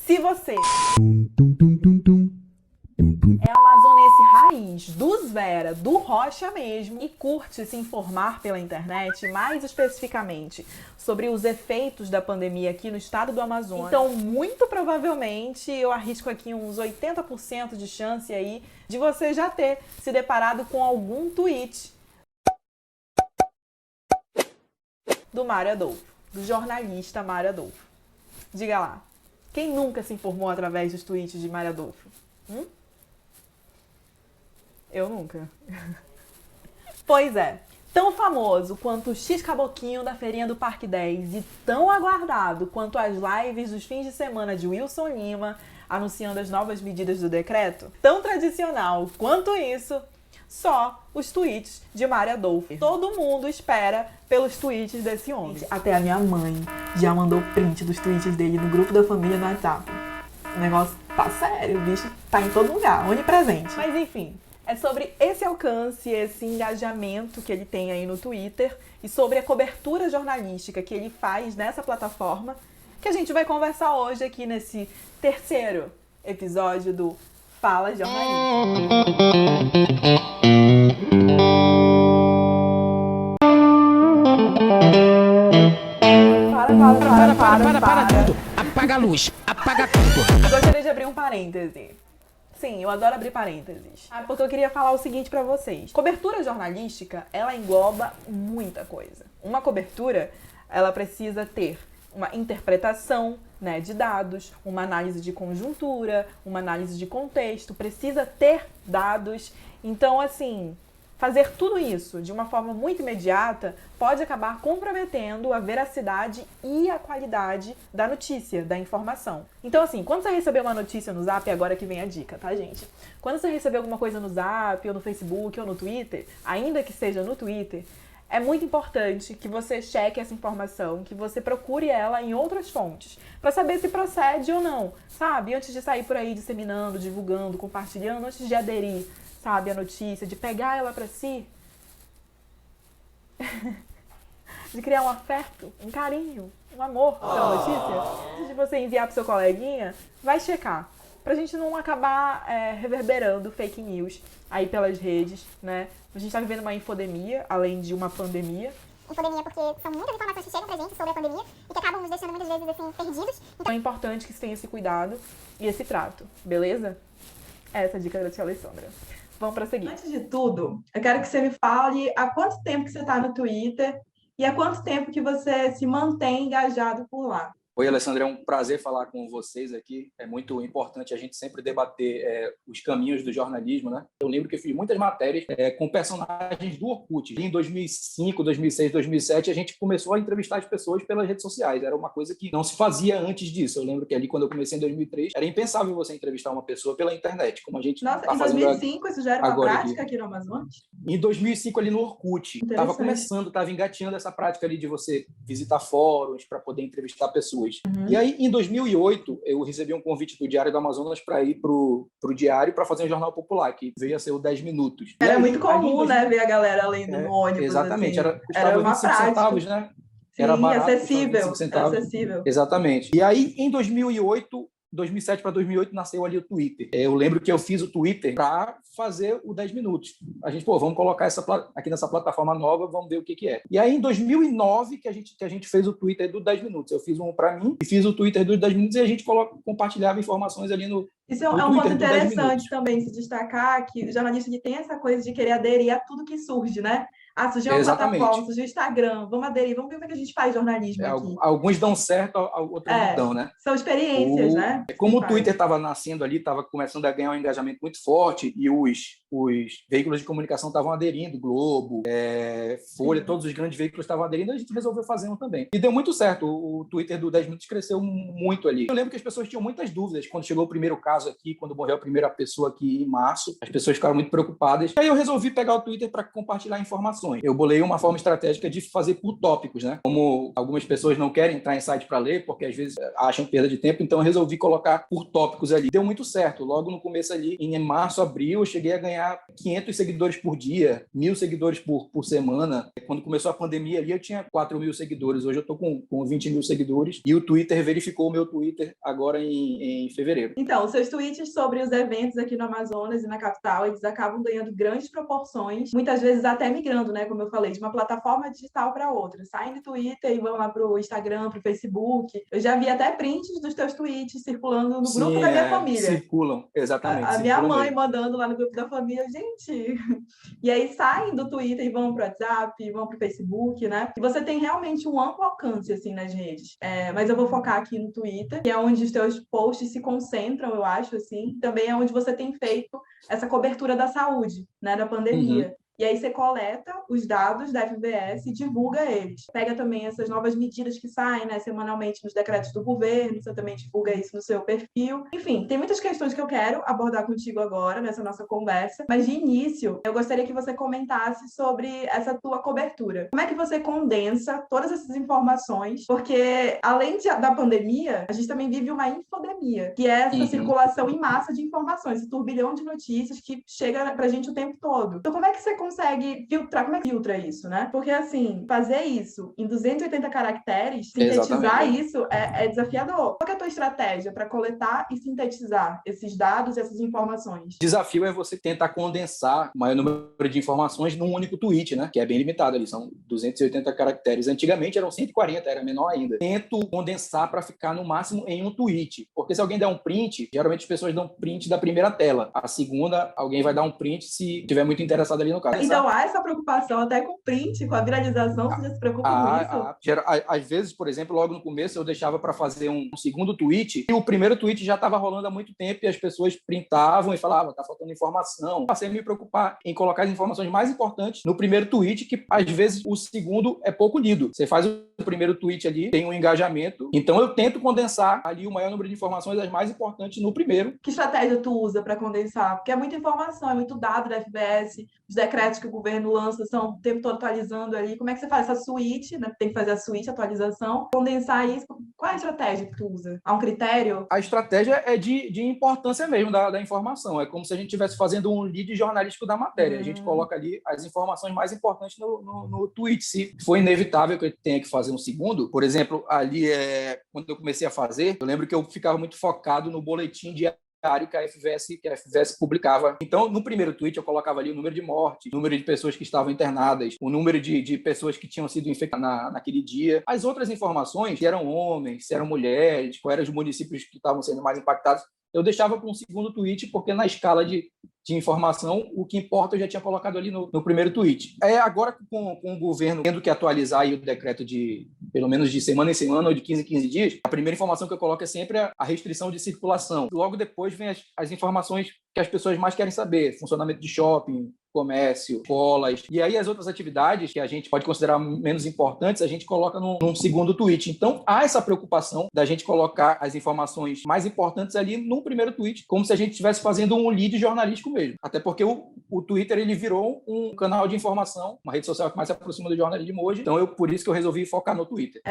Se você é amazonense raiz, dos Vera, do Rocha mesmo, e curte se informar pela internet, mais especificamente sobre os efeitos da pandemia aqui no estado do Amazonas, então muito provavelmente eu arrisco aqui uns 80% de chance aí de você já ter se deparado com algum tweet do Mário Adolfo, do jornalista Mário Adolfo. Diga lá, quem nunca se informou através dos tweets de Mário Adolfo? Eu nunca. Pois é, tão famoso quanto o X-Caboquinho da feirinha do Parque 10 e tão aguardado quanto as lives dos fins de semana de Wilson Lima anunciando as novas medidas do decreto, tão tradicional quanto isso, só os tweets de Mário Adolfo. Todo mundo espera pelos tweets desse homem. Até a minha mãe já mandou print dos tweets dele no grupo da família no WhatsApp. O negócio tá sério, o bicho tá em todo lugar, onipresente. Mas enfim, é sobre esse alcance, esse engajamento que ele tem aí no Twitter e sobre a cobertura jornalística que ele faz nessa plataforma que a gente vai conversar hoje aqui nesse terceiro episódio do Fala Jornalista. Para tudo! Apaga a luz! Apaga tudo! Eu gostaria de abrir um parêntese. Sim, eu adoro abrir parênteses. Porque eu queria falar o seguinte pra vocês. Cobertura jornalística, ela engloba muita coisa. Uma cobertura, ela precisa ter uma interpretação, né, de dados, uma análise de conjuntura, uma análise de contexto, precisa ter dados. Então, assim, fazer tudo isso de uma forma muito imediata pode acabar comprometendo a veracidade e a qualidade da notícia, da informação. Então, assim, quando você receber uma notícia no Zap, agora que vem a dica, tá, gente? Quando você receber alguma coisa no Zap, ou no Facebook, ou no Twitter, ainda que seja no Twitter, é muito importante que você cheque essa informação, que você procure ela em outras fontes, para saber se procede ou não, sabe? Antes de sair por aí disseminando, divulgando, compartilhando, antes de aderir, sabe, a notícia, de pegar ela para si, de criar um afeto, um carinho, um amor pela notícia, antes de você enviar pro seu coleguinha, vai checar, pra gente não acabar reverberando fake news aí pelas redes, né? A gente tá vivendo uma infodemia, além de uma pandemia. Infodemia porque são muitas informações que chegam pra gente sobre a pandemia e que acabam nos deixando muitas vezes assim perdidos. Então é importante que você tenha esse cuidado e esse trato, beleza? Essa é a dica da tia Alessandra. Vamos prosseguir. Antes de tudo, eu quero que você me fale há quanto tempo que você está no Twitter e há quanto tempo que você se mantém engajado por lá. Oi, Alessandra, é um prazer falar com vocês aqui. É muito importante a gente sempre debater os caminhos do jornalismo, né? Eu lembro que eu fiz muitas matérias com personagens do Orkut. Em 2005, 2006, 2007, a gente começou a entrevistar as pessoas pelas redes sociais. Era uma coisa que não se fazia antes disso. Eu lembro que ali, quando eu comecei em 2003, era impensável você entrevistar uma pessoa pela internet, como a gente Nossa, tá em fazendo 2005 isso já era uma agora prática aqui no Amazonas? Em 2005, ali no Orkut, estava começando, estava engatinhando essa prática ali de você visitar fóruns para poder entrevistar pessoas. E aí, em 2008, eu recebi um convite do Diário do Amazonas para ir para o Diário para fazer um jornal popular, que veio a ser o 10 Minutos. Era aí, muito comum, né, ver a galera lendo no ônibus. Exatamente, assim. Custava uma 25 prática. centavos, né? Sim, Era barato, acessível, 25 centavos. era acessível. Exatamente. E aí, em 2007 para 2008, nasceu ali o Twitter. Eu lembro que eu fiz o Twitter para fazer o 10 Minutos. A gente, vamos colocar aqui nessa plataforma nova, vamos ver o que é. E aí, em 2009, que a gente fez o Twitter do 10 Minutos. Eu fiz um para mim e fiz o Twitter dos 10 Minutos e a gente compartilhava informações ali no Isso é um Twitter ponto do 10 interessante Minutos. também se destacar, que o jornalista que tem essa coisa de querer aderir a tudo que surge, né? Ah, surgiu uma Exatamente. plataforma, surgiu o Instagram, vamos aderir, vamos ver como é que a gente faz jornalismo aqui. Alguns dão certo, outros não dão, né? São experiências, né? Como o Twitter estava nascendo ali, estava começando a ganhar um engajamento muito forte e os veículos de comunicação estavam aderindo, Globo, Folha, todos os grandes veículos estavam aderindo, a gente resolveu fazer um também. E deu muito certo, o Twitter do 10 Minutos cresceu muito ali. Eu lembro que as pessoas tinham muitas dúvidas quando chegou o primeiro caso aqui, quando morreu a primeira pessoa aqui em março, as pessoas ficaram muito preocupadas. E aí eu resolvi pegar o Twitter para compartilhar informações. Eu bolei uma forma estratégica de fazer por tópicos, né? Como algumas pessoas não querem entrar em site para ler, porque às vezes acham perda de tempo, então eu resolvi colocar por tópicos ali. Deu muito certo. Logo no começo ali, em março, abril, eu cheguei a ganhar ganhar 500 seguidores por dia, 1.000 seguidores por semana. Quando começou a pandemia ali, eu tinha 4.000 seguidores. Hoje eu estou com 20.000 seguidores. E o Twitter verificou o meu Twitter agora em fevereiro. Então, seus tweets sobre os eventos aqui no Amazonas e na capital, eles acabam ganhando grandes proporções, muitas vezes até migrando, né, como eu falei, de uma plataforma digital para outra. Saem do Twitter e vão lá para o Instagram, para o Facebook. Eu já vi até prints dos teus tweets circulando no grupo da minha família. Circulam, exatamente. A minha mãe mandando lá no grupo da família, gente. E aí saem do Twitter e vão para o WhatsApp, vão para o Facebook, né? E você tem realmente um amplo alcance, assim, nas redes. Mas eu vou focar aqui no Twitter, que é onde os teus posts se concentram, eu acho, assim. Também é onde você tem feito essa cobertura da saúde, né? Da pandemia. E aí você coleta os dados da FVS e divulga eles. Pega também essas novas medidas que saem, né, semanalmente nos decretos do governo, você também divulga isso no seu perfil. Enfim, tem muitas questões que eu quero abordar contigo agora, nessa nossa conversa, mas de início, eu gostaria que você comentasse sobre essa tua cobertura. Como é que você condensa todas essas informações? Porque, além da pandemia, a gente também vive uma infodemia, que é essa circulação em massa de informações, esse turbilhão de notícias que chega pra gente o tempo todo. Então, como é que você consegue filtrar? Como é que filtra isso, né? Porque, assim, fazer isso em 280 caracteres, sintetizar isso é desafiador. Qual que é a tua estratégia para coletar e sintetizar esses dados e essas informações? O desafio é você tentar condensar o maior número de informações num único tweet, né? Que é bem limitado ali, são 280 caracteres. Antigamente eram 140, era menor ainda. Tento condensar para ficar no máximo em um tweet, porque se alguém der um print, geralmente as pessoas dão print da primeira tela. A segunda, alguém vai dar um print se tiver muito interessado ali no caso. Então há essa preocupação até com o print, com a viralização, você já se preocupa com isso? Às vezes, por exemplo, logo no começo eu deixava para fazer um segundo tweet e o primeiro tweet já estava rolando há muito tempo e as pessoas printavam e falavam, tá faltando informação. Passei a me preocupar em colocar as informações mais importantes no primeiro tweet, que às vezes o segundo é pouco lido. Você faz o primeiro tweet ali, tem um engajamento, então eu tento condensar ali o maior número de informações, as mais importantes, no primeiro. Que estratégia tu usa para condensar? Porque é muita informação, é muito dado da FBS, os decretos que o governo lança são o tempo todo atualizando ali. Como é que você faz essa suíte, né? Tem que fazer a suíte, atualização, condensar isso. Qual é a estratégia que tu usa? Há um critério? A estratégia é de importância mesmo da informação. É como se a gente estivesse fazendo um lead jornalístico da matéria. A gente coloca ali as informações mais importantes no tweet. Se for inevitável que eu tenha que fazer um segundo, por exemplo, ali quando eu comecei a fazer, eu lembro que eu ficava muito focado no boletim diário que a FVS publicava. Então, no primeiro tweet, eu colocava ali o número de mortes, o número de pessoas que estavam internadas, o número de pessoas que tinham sido infectadas naquele dia. As outras informações, se eram homens, se eram mulheres, quais eram os municípios que estavam sendo mais impactados, eu deixava para um segundo tweet, porque na escala de informação, o que importa eu já tinha colocado ali no primeiro tweet. Agora, com o governo tendo que atualizar aí o decreto pelo menos de semana em semana ou de 15 em 15 dias, a primeira informação que eu coloco é sempre a restrição de circulação. Logo depois vem as informações que as pessoas mais querem saber, funcionamento de shopping, comércio, escolas, e aí as outras atividades que a gente pode considerar menos importantes, a gente coloca num segundo tweet. Então, há essa preocupação da gente colocar as informações mais importantes ali no primeiro tweet, como se a gente estivesse fazendo um lead jornalístico mesmo. Até porque o Twitter, ele virou um canal de informação, uma rede social que mais se aproxima do jornalismo hoje, então por isso que eu resolvi focar no Twitter.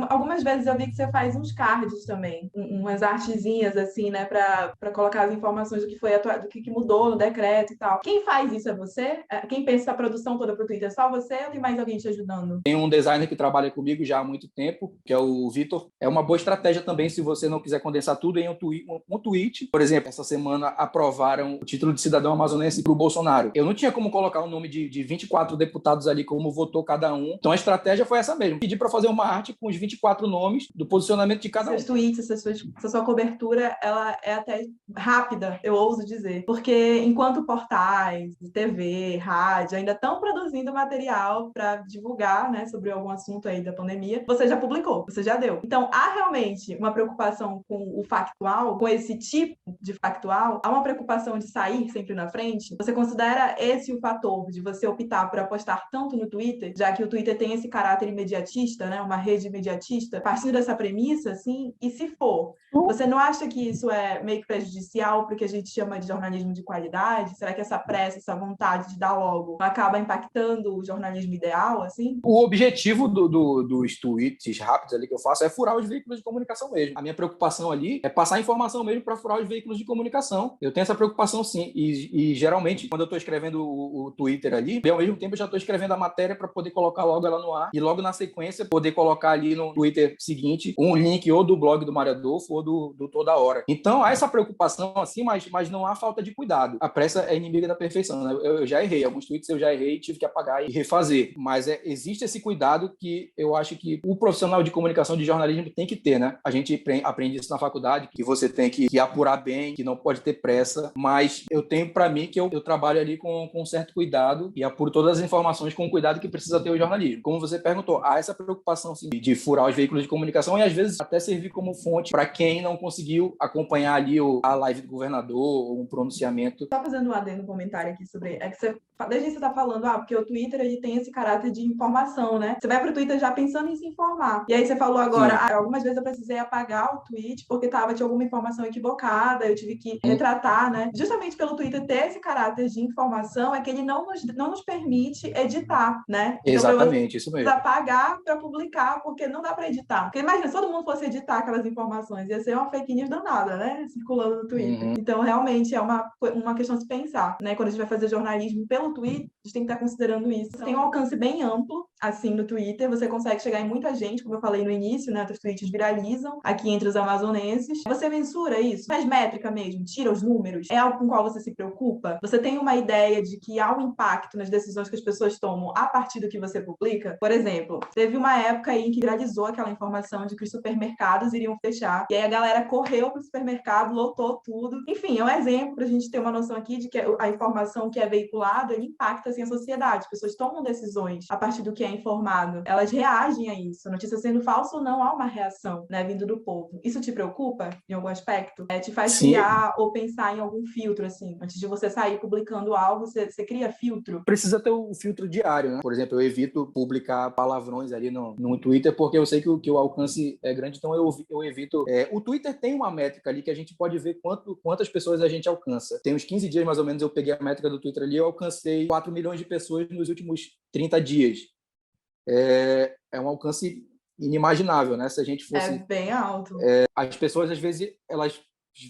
Algumas vezes eu vi que você faz uns cards também, umas artezinhas assim, né, para colocar as informações do que foi do que mudou no decreto e tal. Quem faz isso é você? Quem pensa essa produção toda para o Twitter? É só você ou tem mais alguém te ajudando? Tem um designer que trabalha comigo já há muito tempo, que é o Vitor. É uma boa estratégia também se você não quiser condensar tudo em um tweet. Por exemplo, essa semana aprovaram o título de cidadão amazonense para o Bolsonaro. Eu não tinha como colocar o nome de 24 deputados ali, como votou cada um. Então a estratégia foi essa mesmo. Pedi para fazer uma arte com os 24 nomes do posicionamento de cada um. Seus tweets, essa sua cobertura, ela é até rápida, eu ouso dizer. Porque enquanto portais, TV, rádio, ainda estão produzindo material para divulgar, né, sobre algum assunto aí da pandemia, você já publicou, você já deu. Então, há realmente uma preocupação com o factual, com esse tipo de factual? Há uma preocupação de sair sempre na frente? Você considera esse o fator de você optar por apostar tanto no Twitter, já que o Twitter tem esse caráter imediatista, né, uma rede imediatista, partindo dessa premissa, assim? E se for, você não acha que isso é meio que prejudicial para o que a gente chama de jornalismo de qualidade? Será que essa pressa, essa vontade velocidade de dar logo acaba impactando o jornalismo ideal, assim? O objetivo dos tweets rápidos ali que eu faço é furar os veículos de comunicação mesmo. A minha preocupação ali é passar informação mesmo para furar os veículos de comunicação. Eu tenho essa preocupação sim. E geralmente, quando eu estou escrevendo o Twitter ali, ao mesmo tempo eu já estou escrevendo a matéria para poder colocar logo ela no ar e logo na sequência poder colocar ali no Twitter seguinte um link ou do blog do Mário Adolfo ou do Toda Hora. Então, há essa preocupação assim, mas não há falta de cuidado. A pressa é inimiga da perfeição, né? Eu já errei. Alguns tweets eu já errei, tive que apagar e refazer. Mas existe esse cuidado que eu acho que o profissional de comunicação, de jornalismo tem que ter, né? A gente aprende isso na faculdade, que você tem que apurar bem, que não pode ter pressa, mas eu tenho para mim que eu trabalho ali com certo cuidado e apuro todas as informações com o cuidado que precisa ter o jornalismo. Como você perguntou, há essa preocupação assim, de furar os veículos de comunicação e às vezes até servir como fonte para quem não conseguiu acompanhar ali a live do governador ou um pronunciamento. Só fazendo um adendo no comentário aqui sobre... É que você, desde que você está falando, porque o Twitter ele tem esse caráter de informação, né? Você vai para o Twitter já pensando em se informar. E aí você falou agora, algumas vezes eu precisei apagar o tweet porque tinha alguma informação equivocada, eu tive que retratar, né? Justamente pelo Twitter ter esse caráter de informação é que ele não nos permite editar, né? Então, exatamente, isso mesmo. Apagar para publicar, porque não dá para editar. Porque imagina, se todo mundo fosse editar aquelas informações, ia ser uma fake news danada, né? Circulando no Twitter. Então, realmente, é uma questão de se pensar, né? Quando a gente vai fazer jornalismo pelo Twitter, a gente tem que estar considerando isso. Tem um alcance bem amplo, assim, no Twitter. Você consegue chegar em muita gente, como eu falei no início, né? Os tweets viralizam aqui entre os amazonenses. Você mensura isso? Faz métrica mesmo? Tira os números? É algo com o qual você se preocupa? Você tem uma ideia de que há um impacto nas decisões que as pessoas tomam a partir do que você publica? Por exemplo, teve uma época aí em que viralizou aquela informação de que os supermercados iriam fechar. E aí a galera correu para o supermercado, lotou tudo. Enfim, é um exemplo para a gente ter uma noção aqui de que a informação que é veiculada impacta assim, a sociedade. As pessoas tomam decisões a partir do que é informado. Elas reagem a isso. A notícia sendo falsa ou não, há uma reação, né, vindo do povo. Isso te preocupa em algum aspecto? Te faz criar ou pensar em algum filtro, assim? Antes de você sair publicando algo, você cria filtro? Precisa ter o filtro diário, né? Por exemplo, eu evito publicar palavrões ali no Twitter, porque eu sei que o alcance é grande, então eu evito. O Twitter tem uma métrica ali que a gente pode ver quantas pessoas a gente alcança. Tem uns 15 dias, mais ou menos, eu peguei a métrica do Twitter ali, eu alcancei 4 milhões de pessoas nos últimos 30 dias. É um alcance inimaginável, né? Se a gente fosse... É bem alto. As pessoas, às vezes, elas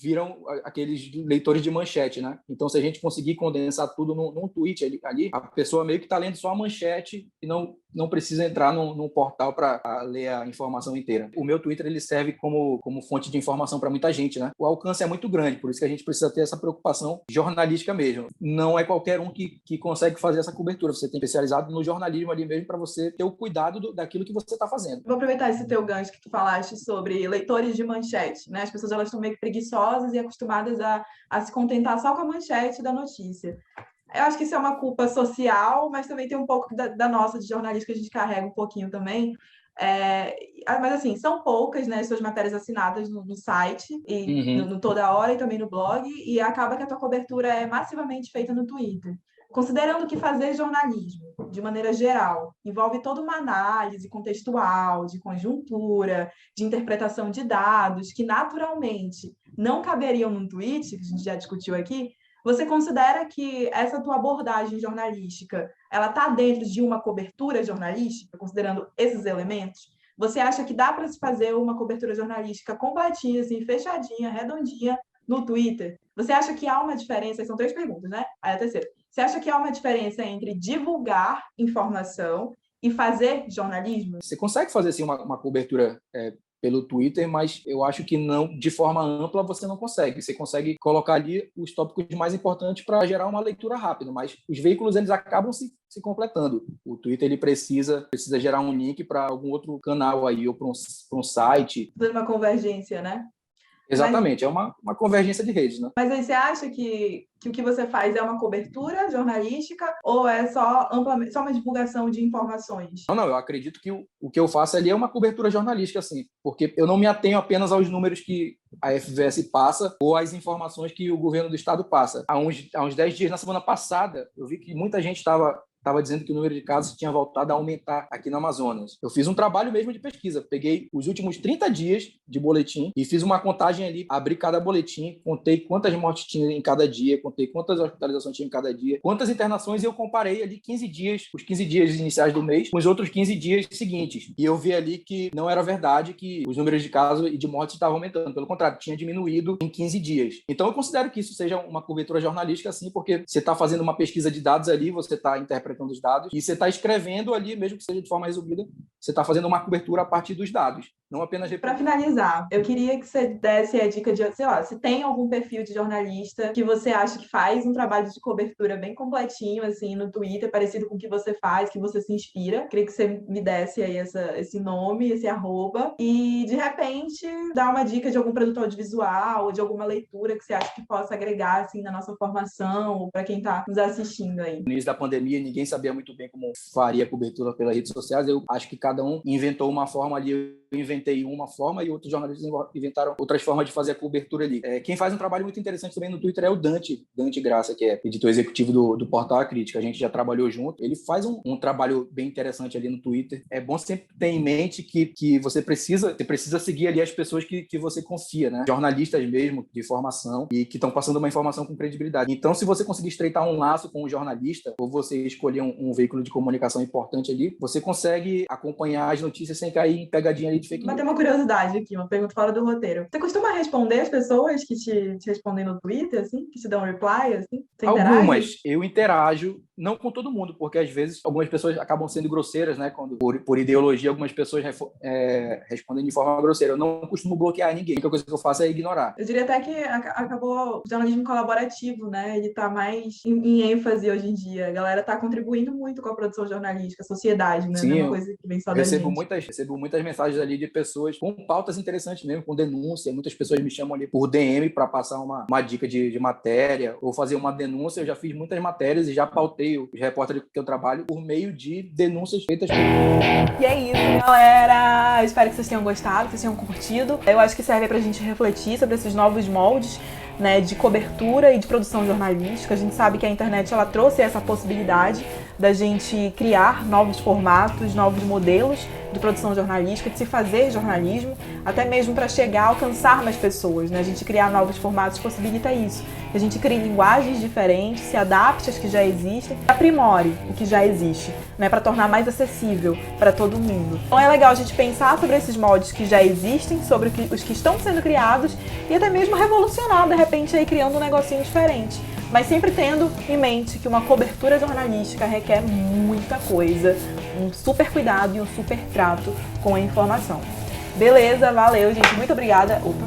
viram aqueles leitores de manchete, né? Então, se a gente conseguir condensar tudo num tweet ali, a pessoa meio que está lendo só a manchete e não precisa entrar num portal para ler a informação inteira. O meu Twitter ele serve como fonte de informação para muita gente, né? O alcance é muito grande, por isso que a gente precisa ter essa preocupação jornalística mesmo. Não é qualquer um que consegue fazer essa cobertura. Você tem especializado no jornalismo ali mesmo para você ter o cuidado daquilo que você está fazendo. Vou aproveitar esse teu gancho que tu falaste sobre leitores de manchete, né? As pessoas elas estão meio que preguiçosas e acostumadas a se contentar só com a manchete da notícia. Eu acho que isso é uma culpa social, mas também tem um pouco da nossa de jornalista que a gente carrega um pouquinho também. Mas assim, são poucas, né, as suas matérias assinadas no site e no Toda Hora e também no blog, e acaba que a tua cobertura é massivamente feita no Twitter. Considerando que fazer jornalismo, de maneira geral, envolve toda uma análise contextual, de conjuntura, de interpretação de dados, que naturalmente não caberiam num tweet, que a gente já discutiu aqui, você considera que essa tua abordagem jornalística, ela está dentro de uma cobertura jornalística, considerando esses elementos? Você acha que dá para se fazer uma cobertura jornalística completinha, assim, fechadinha, redondinha, no Twitter? Você acha que há uma diferença? São 3 perguntas, né? Aí a terceira. Você acha que há uma diferença entre divulgar informação e fazer jornalismo? Você consegue fazer assim, uma cobertura pelo Twitter, mas eu acho que não, de forma ampla você não consegue. Você consegue colocar ali os tópicos mais importantes para gerar uma leitura rápida, mas os veículos eles acabam se completando. O Twitter ele precisa gerar um link para algum outro canal aí ou para um site. Tudo uma convergência, né? Exatamente, é uma convergência de redes, né? Mas aí você acha que o que você faz é uma cobertura jornalística ou é só uma divulgação de informações? Não, eu acredito que o que eu faço ali é uma cobertura jornalística, assim, porque eu não me atenho apenas aos números que a FVS passa ou às informações que o governo do estado passa. Há uns 10 dias, na semana passada, eu vi que muita gente estava estava dizendo que o número de casos tinha voltado a aumentar aqui no Amazonas. Eu fiz um trabalho mesmo de pesquisa, peguei os últimos 30 dias de boletim e fiz uma contagem ali, abri cada boletim, contei quantas mortes tinha em cada dia, contei quantas hospitalizações tinha em cada dia, quantas internações, e eu comparei ali 15 dias, os 15 dias iniciais do mês, com os outros 15 dias seguintes. E eu vi ali que não era verdade que os números de casos e de mortes estavam aumentando. Pelo contrário, tinha diminuído em 15 dias. Então, eu considero que isso seja uma cobertura jornalística, sim, porque você está fazendo uma pesquisa de dados ali, você está interpretando os dados e você está escrevendo ali, mesmo que seja de forma resumida, você está fazendo uma cobertura a partir dos dados, não apenas... Para finalizar, eu queria que você desse a dica de, sei lá, se tem algum perfil de jornalista que você acha que faz um trabalho de cobertura bem completinho, assim, no Twitter, parecido com o que você faz, que você se inspira. Queria que você me desse aí esse nome, esse arroba, e, de repente, dar uma dica de algum produto audiovisual ou de alguma leitura que você acha que possa agregar, assim, na nossa formação ou para quem está nos assistindo aí. No início da pandemia, ninguém sabia muito bem como faria a cobertura pelas redes sociais. Eu acho que cada um inventou uma forma ali. Eu inventei uma forma e outros jornalistas inventaram outras formas de fazer a cobertura ali. Quem faz um trabalho muito interessante também no Twitter é o Dante Graça, que é editor executivo do Portal A Crítica. A gente já trabalhou junto. Ele faz um trabalho bem interessante ali no Twitter. É bom sempre ter em mente que você precisa seguir ali as pessoas que você confia, né? Jornalistas mesmo, de formação, e que estão passando uma informação com credibilidade. Então, se você conseguir estreitar um laço com um jornalista, ou você escolher um veículo de comunicação importante ali, você consegue acompanhar as notícias sem cair em pegadinha ali de fake news. Mas tem uma curiosidade aqui, uma pergunta fora do roteiro. Você costuma responder as pessoas que te respondem no Twitter, assim? Que te dão reply, assim? Você Algumas. interage? Eu interajo, não com todo mundo, porque às vezes algumas pessoas acabam sendo grosseiras, né? Quando, por ideologia, algumas pessoas respondem de forma grosseira. Eu não costumo bloquear ninguém. A única coisa que eu faço é ignorar. Eu diria até que acabou o jornalismo colaborativo, né? Ele tá mais em ênfase hoje em dia. A galera tá contribuindo muito com a produção jornalística, a sociedade, né? Sim, Não é uma coisa que vem só da gente. Recebo muitas mensagens ali de pessoas com pautas interessantes mesmo, com denúncia. Muitas pessoas me chamam ali por DM para passar uma dica de matéria ou fazer uma denúncia. Eu já fiz muitas matérias e já pautei os repórteres que eu trabalho por meio de denúncias feitas por... E é isso, galera! Espero que vocês tenham gostado, que vocês tenham curtido. Eu acho que serve pra gente refletir sobre esses novos moldes, né, de cobertura e de produção jornalística. A gente sabe que a internet ela trouxe essa possibilidade da gente criar novos formatos, novos modelos de produção jornalística, de se fazer jornalismo, até mesmo para chegar a alcançar mais pessoas, né? A gente criar novos formatos possibilita isso. Que a gente crie linguagens diferentes, se adapte às que já existem, aprimore o que já existe, né? Para tornar mais acessível para todo mundo. Então é legal a gente pensar sobre esses moldes que já existem, sobre os que estão sendo criados e até mesmo revolucionar, de repente, aí criando um negocinho diferente. Mas sempre tendo em mente que uma cobertura jornalística requer muita coisa, um super cuidado e um super trato com a informação. Beleza, valeu, gente. Muito obrigada. Opa!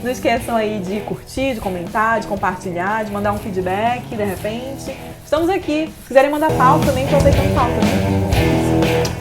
Não esqueçam aí de curtir, de comentar, de compartilhar, de mandar um feedback, de repente. Estamos aqui. Se quiserem mandar pauta, também estou aceitando pauta. Né?